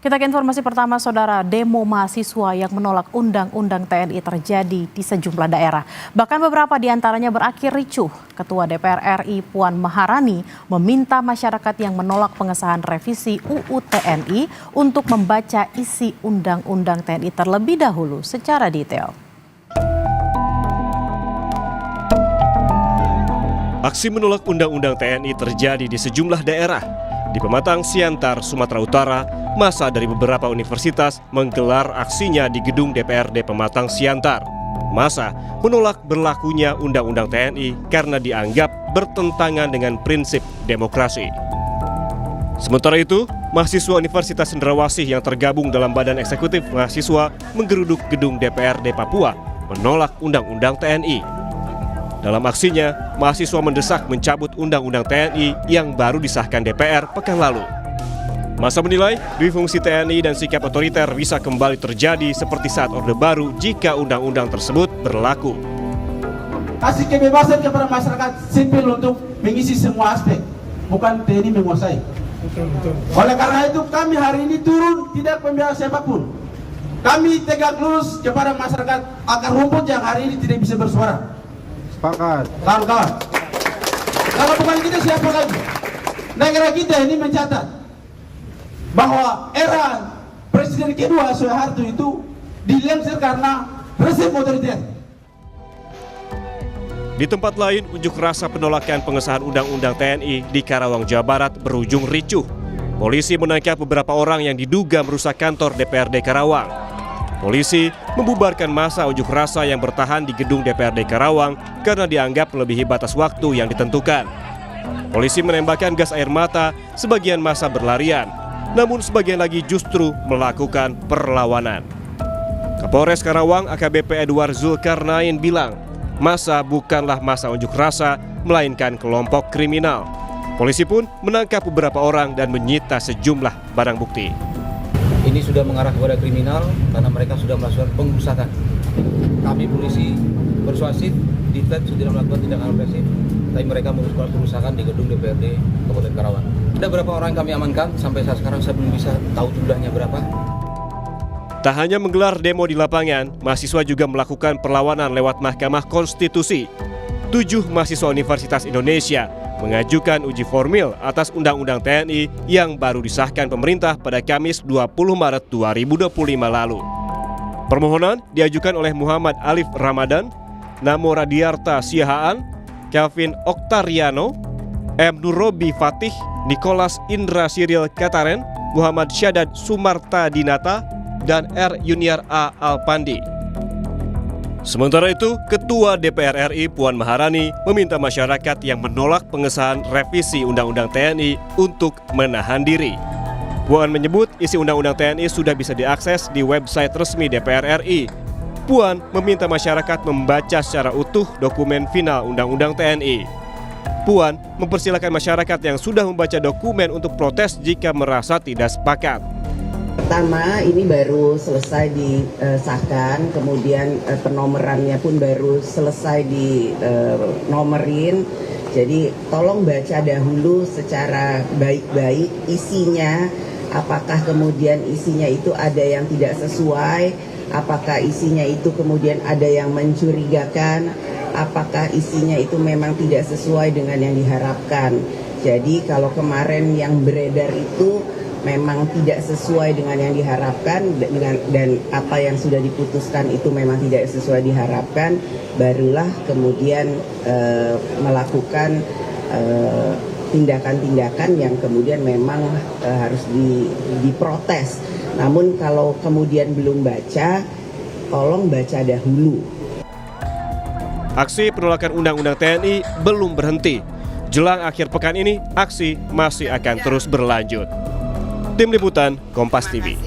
Kita ke informasi pertama, saudara. Demo mahasiswa yang menolak Undang-Undang TNI terjadi di sejumlah daerah. Bahkan beberapa di antaranya berakhir ricuh. Ketua DPR RI Puan Maharani meminta masyarakat yang menolak pengesahan revisi UU TNI untuk membaca isi Undang-Undang TNI terlebih dahulu secara detail. Aksi menolak Undang-Undang TNI terjadi di sejumlah daerah. Di Pematang Siantar, Sumatera Utara, massa dari beberapa universitas menggelar aksinya di gedung DPRD Pematang Siantar. Massa menolak berlakunya Undang-Undang TNI karena dianggap bertentangan dengan prinsip demokrasi. Sementara itu, mahasiswa Universitas Cendrawasih yang tergabung dalam Badan Eksekutif Mahasiswa menggeruduk gedung DPRD Papua menolak Undang-Undang TNI. Dalam aksinya, mahasiswa mendesak mencabut Undang-Undang TNI yang baru disahkan DPR pekan lalu. Massa menilai duifungsi TNI dan sikap otoriter bisa kembali terjadi seperti saat Orde Baru jika undang-undang tersebut berlaku. Kasih kebebasan kepada masyarakat sipil untuk mengisi semua aspek, bukan TNI menguasai. Oleh karena itu kami hari ini turun tidak membiarkan siapapun. Kami tegak lurus kepada masyarakat akar rumput yang hari ini tidak bisa bersuara. Sepakat. Kawan-kawan, kalau bukan kita siapa lagi? Negara kita ini mencatat bahwa era Presiden kedua Soeharto itu dilensir karena rezim otoriter. Di tempat lain, unjuk rasa penolakan pengesahan Undang-Undang TNI di Karawang, Jawa Barat berujung ricuh. Polisi menangkap beberapa orang yang diduga merusak kantor DPRD Karawang. Polisi membubarkan massa unjuk rasa yang bertahan di gedung DPRD Karawang karena dianggap melebihi batas waktu yang ditentukan. Polisi menembakkan gas air mata, sebagian massa berlarian, namun sebagian lagi justru melakukan perlawanan. Kapolres Karawang AKBP Edward Zulkarnain bilang, massa bukanlah massa unjuk rasa, melainkan kelompok kriminal. Polisi pun menangkap beberapa orang dan menyita sejumlah barang bukti. Ini sudah mengarah kepada kriminal karena mereka sudah melakukan pengerusakan. Kami polisi persuasif, Ditjen sudah melakukan tindakan represif, tapi mereka melakukan pengerusakan di gedung DPRD Kabupaten Karawang. Ada beberapa orang yang kami amankan, sampai saat sekarang saya belum bisa tahu jumlahnya berapa. Tak hanya menggelar demo di lapangan, mahasiswa juga melakukan perlawanan lewat Mahkamah Konstitusi. 7 mahasiswa Universitas Indonesia mengajukan uji formil atas Undang-Undang TNI yang baru disahkan pemerintah pada Kamis 20 Maret 2025 lalu. Permohonan diajukan oleh Muhammad Alif Ramadan, Namo Radiarta Siahaan, Kelvin Oktariano, M. Nurobi Fatih, Nicholas Indra Siril Kataren, Muhammad Syadad Sumarta Dinata, dan R. Yuniar A. Alpandi. Sementara itu, Ketua DPR RI Puan Maharani meminta masyarakat yang menolak pengesahan revisi Undang-Undang TNI untuk menahan diri. Puan menyebut isi Undang-Undang TNI sudah bisa diakses di website resmi DPR RI. Puan meminta masyarakat membaca secara utuh dokumen final Undang-Undang TNI. Puan mempersilahkan masyarakat yang sudah membaca dokumen untuk protes jika merasa tidak sepakat. Pertama, ini baru selesai disahkan, kemudian penomorannya pun baru selesai dinomerin. Jadi tolong baca dahulu secara baik-baik isinya, apakah kemudian isinya itu ada yang tidak sesuai, apakah isinya itu kemudian ada yang mencurigakan, apakah isinya itu memang tidak sesuai dengan yang diharapkan. Jadi kalau kemarin yang beredar itu memang tidak sesuai dengan yang diharapkan dan apa yang sudah diputuskan itu memang tidak sesuai diharapkan, barulah kemudian melakukan tindakan-tindakan yang kemudian memang harus diprotes. Namun kalau kemudian belum baca, tolong baca dahulu. Aksi penolakan Undang-Undang TNI belum berhenti. Jelang akhir pekan ini, aksi masih akan terus berlanjut. Tim Liputan Kompas TV.